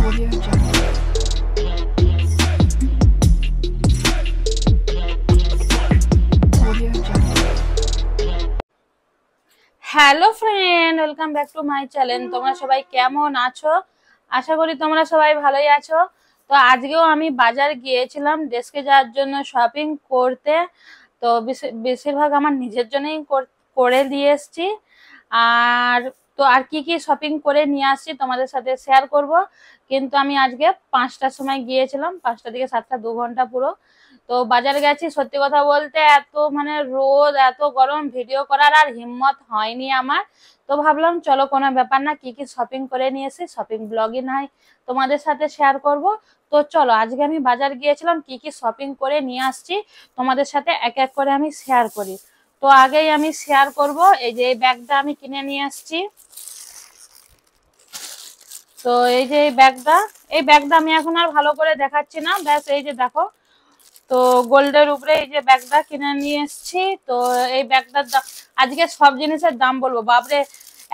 Audio Jungle. Audio Jungle. Hello friend, welcome back to my channel. তোমরা সবাই কেমন আছো? আশা করি তোমরা সবাই ভালোই আছো। তো আজকেও আমি বাজার গিয়েছিলাম ড্রেসকে যাওয়ার জন্য শপিং করতে। তো বেশিরভাগ আমার নিজের জন্যই করে দিয়ে এসছি। আর আর কি কি শপিং করে নিয়ে আসছি তোমাদের সাথে শেয়ার করব। কিন্তু আমি আজকে 5টার সময় গিয়েছিলাম, 5টা থেকে 7টা, 2 ঘন্টা পুরো। তো বাজার গেছি, সত্যি কথা বলতে এত রোদ, এত গরম, ভিডিও করার আর হিম্মত হয়নি আমার। তো ভাবলাম চলো কোনো ব্যাপার না, কি কি শপিং করে নিয়েছি শপিং ব্লগই নাই তোমাদের সাথে শেয়ার করব। তো চলো আজকে আমি বাজার গিয়েছিলাম, কি কি শপিং করে নিয়ে আসছি তোমাদের সাথে এক এক করে আমি শেয়ার করি। তো আগেই আমি শেয়ার করব, এই যে এই ব্যাগটা আমি কিনে নিয়ে আসছি। তো এই যে এই ব্যাগটা আমি এখন আর ভালো করে দেখাচ্ছি না, ব্যাস এই যে দেখো। তো গোল্ডের উপরে এই যে ব্যাগটা কিনে নিয়ে এসেছি। তো এই ব্যাগটার আজকে সব জিনিসের দাম বলবো, বাপরে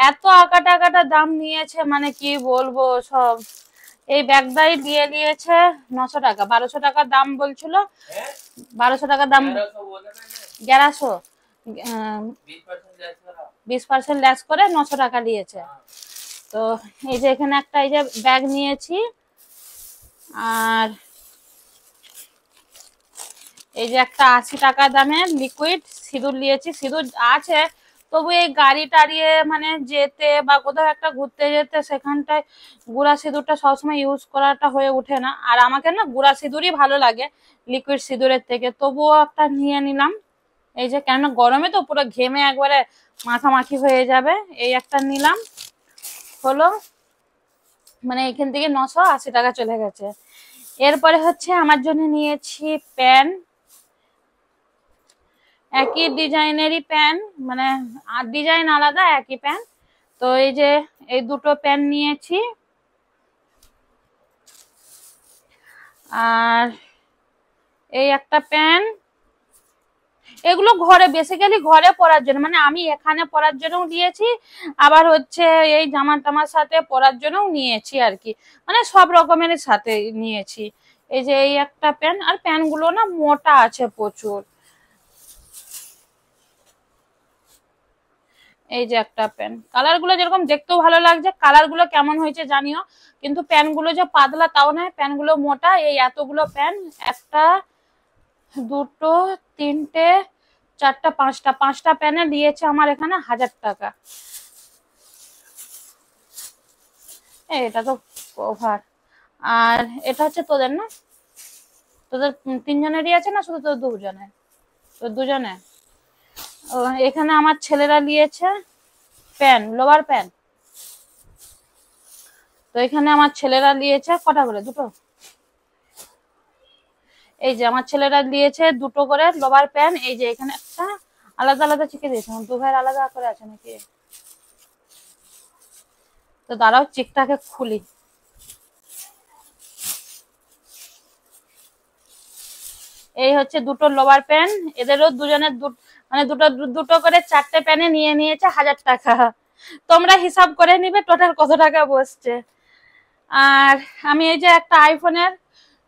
এত আকাটা দাম নিয়েছে, মানে কি বলবো সব। এই ব্যাগটাই দিয়ে নিয়েছে 900 টাকা, 1200 টাকা দাম বলছিল, 1200 টাকা দাম, 1100, 20% লেস করে 900 টাকা নিয়েছে। তো এই যে এখানে একটা এই যে ব্যাগ নিয়েছি, আর এই যে একটা 80 টাকা দামের লিকুইড সিঁদুর নিয়েছি। সিঁদুর আছে, তবু এই গাড়ি টাড়িয়ে মানে যেতে বা কোথাও একটা ঘুরতে যেতে সেখানটায় গুঁড়া সিঁদুরটা সবসময় ইউজ করাটা হয়ে ওঠে না। আর আমাকে না গুঁড়া সিঁদুরই ভালো লাগে লিকুইড সিঁদুরের থেকে, তবুও একটা নিয়ে নিলাম। এই যে কেন গরমে তো পুরো ঘেমে একবারে মাখামাখি হয়ে যাবে, এই একটা নিলাম। হলো মানে এখান থেকে 980 টাকা চলে গেছে। এরপরে হচ্ছে আমার জন্য নিয়েছি প্যান্ট, একই ডিজাইনেরই প্যান্ট, মানে ডিজাইন আলাদা, একই প্যান্ট। তো এই যে এই দুটো প্যান্ট নিয়েছি। আর এই একটা প্যান্ট, এগুলো ঘরে বেসিক্যালি ঘরে পরার জন্য, মানে আমি এখানে পরার জন্যও নিয়েছি, আবার হচ্ছে এই জামা টামার সাথে পরার জন্যও নিয়েছি আর কি, মানে সব রকমের সাথে নিয়েছি। এই যে এই একটা প্যান্ট, আর প্যান্ট গুলো না মোটা আছে প্রচুর। এই যে একটা প্যান্ট, কালার গুলো যেরকম দেখতেও ভালো লাগছে, কালার গুলো কেমন হয়েছে জানিও। কিন্তু প্যান্ট গুলো যে পাতলা তাও নয়, প্যান্ট গুলো মোটা। এই এতগুলো প্যান্ট, একটা, দুটো, তিনটে, চারটা, পাঁচটা প্যান্টে দিয়েছে আমার এখানে 1000 টাকা। এটা তো ওভার। আর এটা হচ্ছে তোদের না, তোদের 3জনেরই আছে না শুধু তোর 2জনের? তোর 2জনে। এখানে আমার ছেলেরা নিয়েছে প্যান্ট, লোয়ার প্যান্ট। তো এখানে আমার ছেলেরা নিয়েছে কটা করে, দুটো। এই যে আমার ছেলেরা দিয়েছে দুটো করে লোয়ার প্যান্ট। এই যে এখানে একটা আলাদা আলাদা চিকে দিয়েছে, দু ভাইয়ের আলাদা করে আছে নাকি। তো দাঁড়াও চিকটাকে খুলি। এই হচ্ছে দুটো লোয়ার প্যান্ট, এদেরও দুজনের মানে দুটো দুটো করে 4টে প্যান্টে নিয়ে নিয়েছে 1000 টাকা। তোমরা হিসাব করে নিবে টোটাল কত টাকা বসছে। আর আমি এই যে একটা আইফোনের,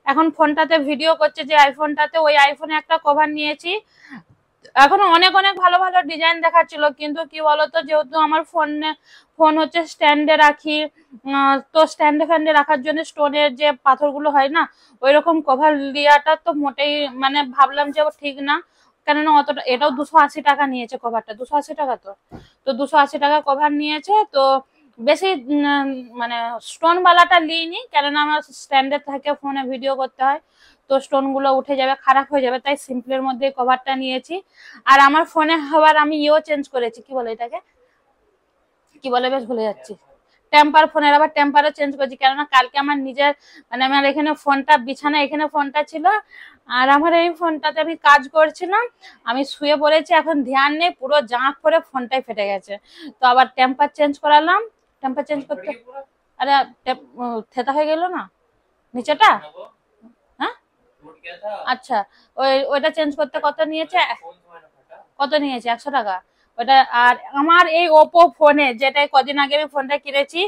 এখন ফোনটাতে ভিডিও করছে যে আইফোনটাতে, ওই আইফোনে একটা কভার নিয়েছি। এখন অনেক ভালো ভালো ডিজাইন দেখাচ্ছিল, কিন্তু কি বলতো, যেহেতু আমার ফোন হচ্ছে স্ট্যান্ডে রাখি, তো স্ট্যান্ডে ফ্যান্ডে রাখার জন্য স্টোনের যে পাথরগুলো হয় না, ওই রকম কভার লিয়াটা তো মোটেই মানে ভাবলাম যে ঠিক না। কেননা অতটা, এটাও 280 টাকা নিয়েছে কভারটা, 280 টাকা। তো 280 টাকা কভার নিয়েছে। তো বেশি মানে স্টোন বালাটা লিইনি, কেননা আমার স্ট্যান্ডে থাকে, ফোনে ভিডিও করতে হয়, তো স্টোন গুলো উঠে যাবে, খারাপ হয়ে যাবে, তাই সিম্পলের মধ্যে কভারটা নিয়েছি। আর আমার ফোনে হওয়ার আমি চেঞ্জ করেছি, কি বলে এটাকে, কি বলে বেশ ভুলে যাচ্ছি, টেম্পার, ফোনের আবার টেম্পারও চেঞ্জ করেছি। কেননা কালকে আমার নিজের মানে আমার এখানে ফোনটা বিছানা, এখানে ফোনটা ছিল, আর আমার এই ফোনটাতে আমি কাজ করছিলাম, আমি শুয়ে পড়েছি, এখন ধ্যান নেই, পুরো জাঁক করে ফোনটাই ফেটে গেছে। তো আবার টেম্পার চেঞ্জ করালাম, টেম্পার চেঞ্জ করতে, আরে থেতা হয়ে গেল না নিচেটা। হ্যাঁ আচ্ছা, ওইটা চেঞ্জ করতে কত নিয়েছে, 100 টাকা। ওটা। আর আমার এই ওপো ফোনে, যেটা কদিন আগে আমি ফোনটা কিনেছি,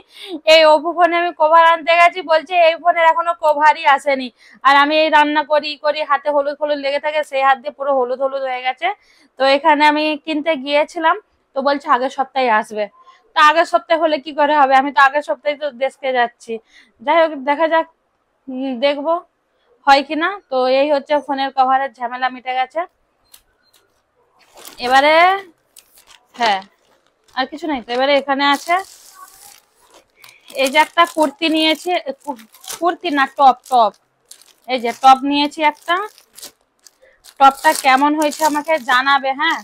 এই ওপো ফোনে আমি কভার আনতে গেছি, বলছে এই ফোনের এখনো কভারই আসেনি। আর আমি এই রান্না করি করি হাতে হলুদ হলুদ লেগে থাকে, সেই হাত দিয়ে পুরো হলুদ হলুদ হয়ে গেছে। তো এখানে আমি কিনতে গিয়েছিলাম, তো বলছে আগের সপ্তাহে আসবে। তা আগের সপ্তাহে হলে কি করে হবে, আমি তো আগের সপ্তাহে তো দেশকে যাচ্ছি। যাই হোক দেখা যাক, দেখবো হয় কিনা। তো এই হচ্ছে ফোনের কভারের ঝামেলা মিটে গেছে এবারে। হ্যাঁ, আর কিছু নাই তো। এবারে এখানে আছে এই যে একটা কুর্তি নিয়েছি, কুর্তি না টপ, টপ। এই যে টপ নিয়েছি একটা। টপটা কেমন হয়েছে আমাকে জানাবে, হ্যাঁ।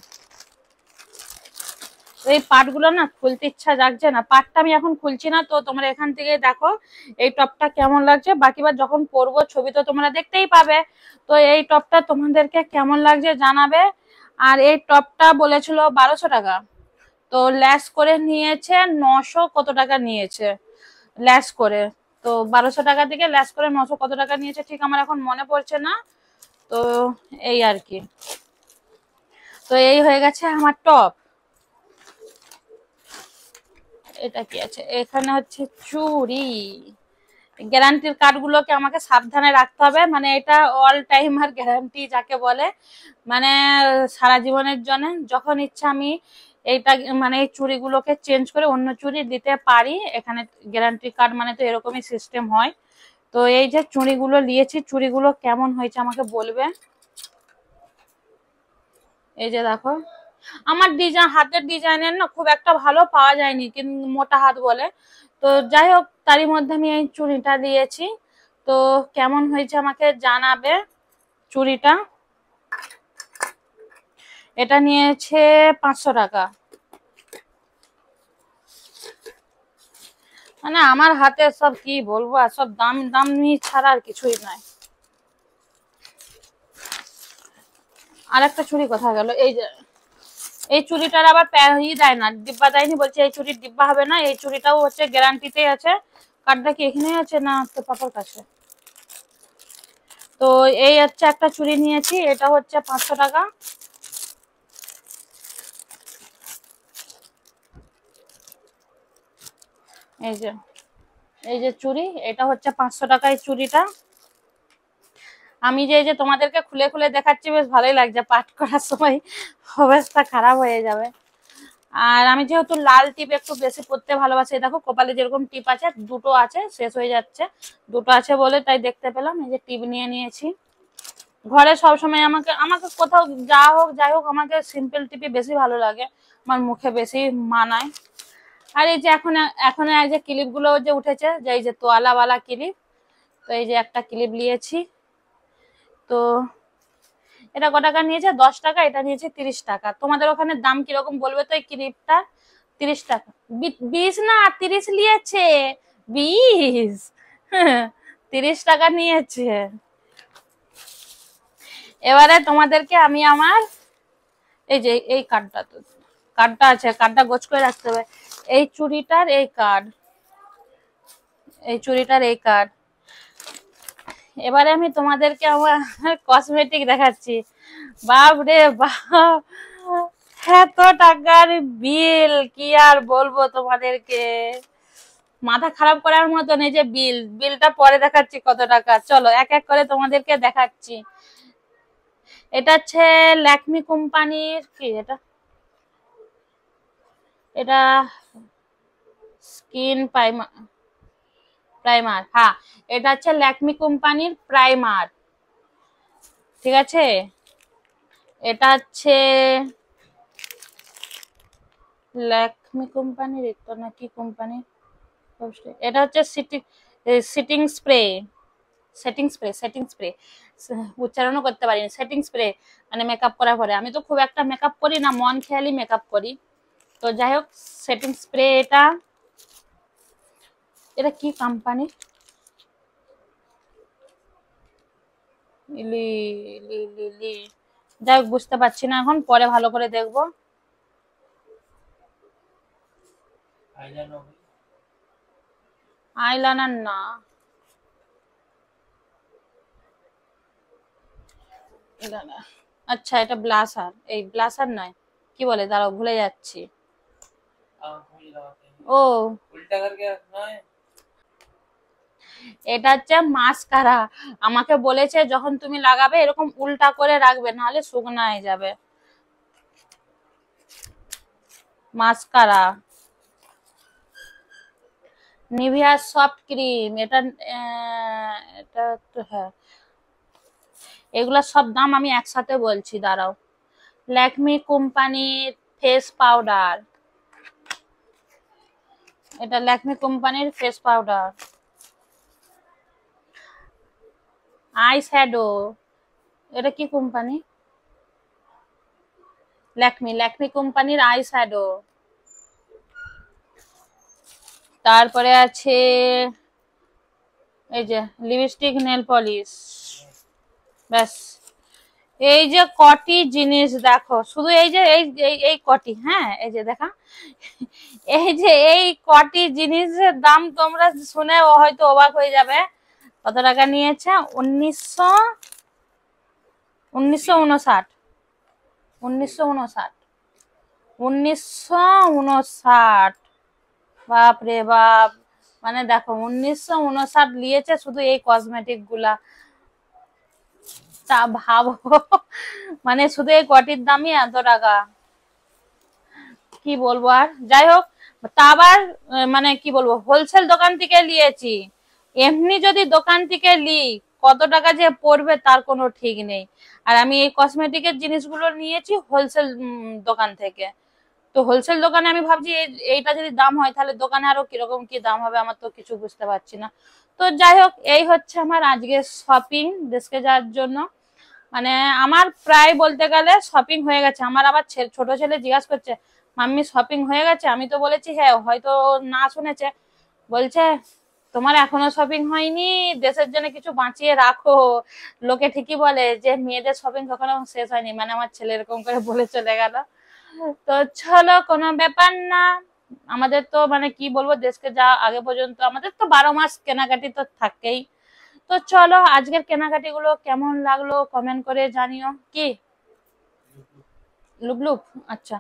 এই পাটগুলো না খুলতে ইচ্ছা জাগছে না, পাটটা আমি এখন খুলছি না। তো তোমরা এখান থেকে দেখো এই টপটা কেমন লাগছে, বাকিবার যখন পরবো ছবি তো তোমরা দেখতেই পাবে। তো এই টপটা তোমাদেরকে কেমন লাগছে জানাবে। আর এই টপটা বলেছিল 1200 টাকা, তো ল্যাস করে নিয়েছে 900 কত টাকা নিয়েছে ল্যাস করে। তো 1200 টাকা থেকে ল্যাস করে 900 কত টাকা নিয়েছে ঠিক আমার এখন মনে পড়ছে না। তো এই আর কি। তো এই হয়ে গেছে আমার টপ। এটা কি আছে এখানে, হচ্ছে চুড়ি। গ্যারান্টির কার্ডগুলোকে আমাকে সাবধানে রাখতে হবে, মানে এটা অল টাইমার গ্যারান্টি যাকে বলে, মানে সারা জীবনের জন্য যখন ইচ্ছা আমি এইটা মানে এই চুড়িগুলোকে চেঞ্জ করে অন্য চুড়ি দিতে পারি। এখানে গ্যারান্টি কার্ড মানে তো এরকমই সিস্টেম হয়। তো এই যে চুড়িগুলো নিয়েছি, চুড়িগুলো কেমন হয়েছে আমাকে বলবে। এই যে দেখো, আমার ডিজাইন হাতের ডিজাইনের না খুব একটা ভালো পাওয়া যায়নি, কিন্তু মোটা হাত বলে। তো যাই হোক তারই মধ্যে আমি এই চুড়িটা দিয়েছি। তো কেমন হয়েছে আমাকে জানাবে চুড়িটা। এটা নিয়েছে 500 টাকা। মানে আমার হাতে সব কি বলবো, আর সব দাম দাম নিয়ে ছাড়া আর কিছুই নাই। আর একটা চুড়ি কোথায় গেল, এই যে এই চুড়িটার আবার দেয় না, ডিব্বা দেয়নি, বলছে এই চুড়ির ডিব্বা হবে না। এই চুড়িটাও হচ্ছে গ্যারান্টিতেই আছে। কার্ডটা কি এখানেই আছে না তো পাপার কাছে। তো এই হচ্ছে একটা চুড়ি নিয়েছি, এটা হচ্ছে 500 টাকা। এই যে এই যে চুড়ি, এটা হচ্ছে 500 টাকা এই চুড়িটা। আমি যে এই যে তোমাদেরকে খুলে খুলে দেখাচ্ছি বেশ ভালোই লাগছে, পাঠ করার সময় অবস্থা খারাপ হয়ে যাবে। আর আমি যেহেতু লাল টিপ একটু বেশি পড়তে ভালোবাসি, দেখো কপালে যেরকম টিপ আছে দুটো আছে, শেষ হয়ে যাচ্ছে, দুটো আছে বলে তাই দেখতে পেলাম। এই যে টিপ নিয়ে নিয়েছি। ঘরে সবসময় আমাকে আমাকে কোথাও যা হোক যাই হোক আমাকে সিম্পল টিপি বেশি ভালো লাগে, আমার মুখে বেশি মানায়। আর এই যে এখন এখন এই যে ক্লিপ গুলো যে উঠেছে, যে এই যে তোয়ালাওয়ালা ক্লিপ, তো এই যে একটা ক্লিপ নিয়েছি। তো এটা কত টাকা নিয়েছে, 10 টাকা। এটা নিয়েছে 30 টাকা। তোমাদের ওখানে দাম কিরকম বলবে তো এই ক্লিপটা। 30 টাকা, 20 না 30 নিয়েছে, 20। 30 টাকা নিয়েছে। এবারে তোমাদেরকে আমি আমার এই যে এই কার্ডটা, তো কার্ডটা আছে, কার্ডটা গোছ করে রাখতে হবে। এই চুড়িটার এই কার্ড, এই চুড়িটার এই কার্ড। এবারে আমি তোমাদেরকে আমার কসমেটিক দেখাচ্ছি। বাপ রে বাপ, এত টাকার বিল কি আর বলবো তোমাদেরকে, মাথা খারাপ করার মতন। এই যে বিলটা পরে দেখাচ্ছি কত টাকা, চলো এক এক করে তোমাদেরকে দেখাচ্ছি। এটা হচ্ছে ল্যাকমি কোম্পানির কি, এটা এটা স্কিন প্রাইমার, হ্যাঁ এটা হচ্ছে ল্যাকমি কোম্পানির প্রাইমার, ঠিক আছে। এটা হচ্ছে ল্যাকমি কোম্পানির, এটা নাকি কোম্পানি, এটা হচ্ছে সিটিং স্প্রে, সেটিং স্প্রে, উচ্চারণও করতে পারিনি, সেটিং স্প্রে। মানে মেকআপ করার পরে, আমি তো খুব একটা মেকআপ করি না, মন খেয়ালি মেকআপ করি। তো যাই হোক সেটিং স্প্রে এটা, এটা কি কোম্পানি, ইলি ইলি ইলি ইলি। যাই হোক বুঝতে পারছি না এখন, পরে ভালো করে দেখবো। আইলাইনার না, আচ্ছা এটা ব্লাসার, এই ব্লাসার নয়, কি বলে, দাঁড়াও ভুলে যাচ্ছি। ও উল্টা করকে নয়, এটা হচ্ছে মাস্কারা। আমাকে বলেছে যখন তুমি লাগাবে এরকম উল্টা করে রাখবে, নাহলে শুকনা হয়ে যাবে। মাস্কারা, নিভিয়া সফট ক্রিম, এটা এটা তো হ্যাঁ, এগুলা সব দাম আমি একসাথে বলছি, দাঁড়াও। ল্যাকমি কোম্পানির ফেস পাউডার, এটা ল্যাকমি কোম্পানির ফেস পাউডার। আই শ্যাডো, এটা কি কোম্পানি? ল্যাকমি কোম্পানির আই শ্যাডো। তারপরে আছে এই যে লিপস্টিক, নেল পলিশ, ব্যাস। এই যে কটি জিনিস দেখো, শুধু এই যে এই কটি, হ্যাঁ এই যে দেখা, এই যে এই কটি জিনিসের দাম তোমরা শুনে হয়তো অবাক হয়ে যাবে। কত টাকা নিয়েছে? 1959। 1959। বাপ রে বাপ, মানে দেখো 1959 নিয়েছে শুধু এই কসমেটিক গুলা। তা ভাবো, মানে শুধু এই কটির দামই এত টাকা, কি বলবো আর। যাই হোক, তা আবার মানে কি বলবো, হোলসেল দোকান থেকে নিয়েছি। এমনি যদি দোকান থেকে লি, কত টাকা যে পড়বে তার কোনো ঠিক নেই। আর আমি এই কসমেটিকের জিনিসগুলো নিয়েছি হোলসেল দোকান থেকে। তো হোলসেল দোকানে আমি ভাবছি এইটা যদি দাম হয় তাহলে দোকানে আরো কিরকম কি দাম হবে, আমার তো কিছু বুঝতে পারছি না। তো যাই হোক, এই হচ্ছে আমার আজকে শপিং দেশকে যাওয়ার জন্য। মানে আমার প্রায় বলতে গেলে শপিং হয়ে গেছে। আমার আবার ছোট ছেলে জিজ্ঞাসা করছে, মাম্মি শপিং হয়ে গেছে? আমি তো বলেছি হ্যাঁ, হয়তো না শুনেছে। বলছে তোমার এখনো শপিং হয়নি, দেশের জন্য কিছু বাঁচিয়ে রাখো। লোকে ঠিকই বলে যে মেয়েদের শপিং কখনো শেষ হয়নি, মানে আমার ছেলে এরকম করে বলে চলে গেল। তো চলো, কোনো ব্যাপার না। আমাদের তো মানে কি বলবো, দেশকে যা আগে পর্যন্ত আমাদের তো 12 মাস কেনাকাটি তো থাকেই। তো চলো, আজকের কেনাকাটি গুলো কেমন লাগলো কমেন্ট করে জানিও। কি লুবলুব, আচ্ছা।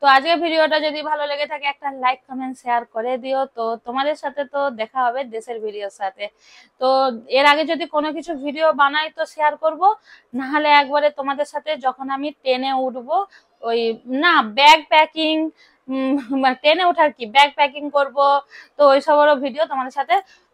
তো আজকের ভিডিওটা যদি ভালো লেগে থাকে একটা লাইক কমেন্ট শেয়ার করে দিও। তো তোমাদের সাথে তো দেখা হবে দেশের ভিডিওর সাথে। তো এর আগে যদি কোনো কিছু ভিডিও বানাই তো শেয়ার করব, না হলে একবারে তোমাদের সাথে যখন আমি ট্রেনে উঠবো, ওই না ব্যাগ প্যাকিং, মানে ট্রেনে ওঠার কি ব্যাগ প্যাকিং করব, তো ওইসবেরও ভিডিও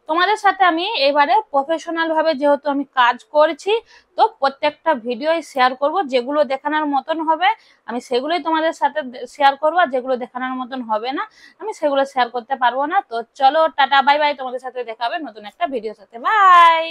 তোমাদের সাথে আমি এবারে প্রফেশনাল ভাবে যেহেতু আমি কাজ করছি, তো প্রত্যেকটা ভিডিও শেয়ার করব। যেগুলো দেখানোর মতন হবে আমি সেগুলোই তোমাদের সাথে শেয়ার করবো, আর যেগুলো দেখানোর মতন হবে না আমি সেগুলো শেয়ার করতে পারবো না। তো চলো, টাটা বাই বাই, তোমাদের সাথে দেখা হবে নতুন একটা ভিডিওর সাথে। বাই।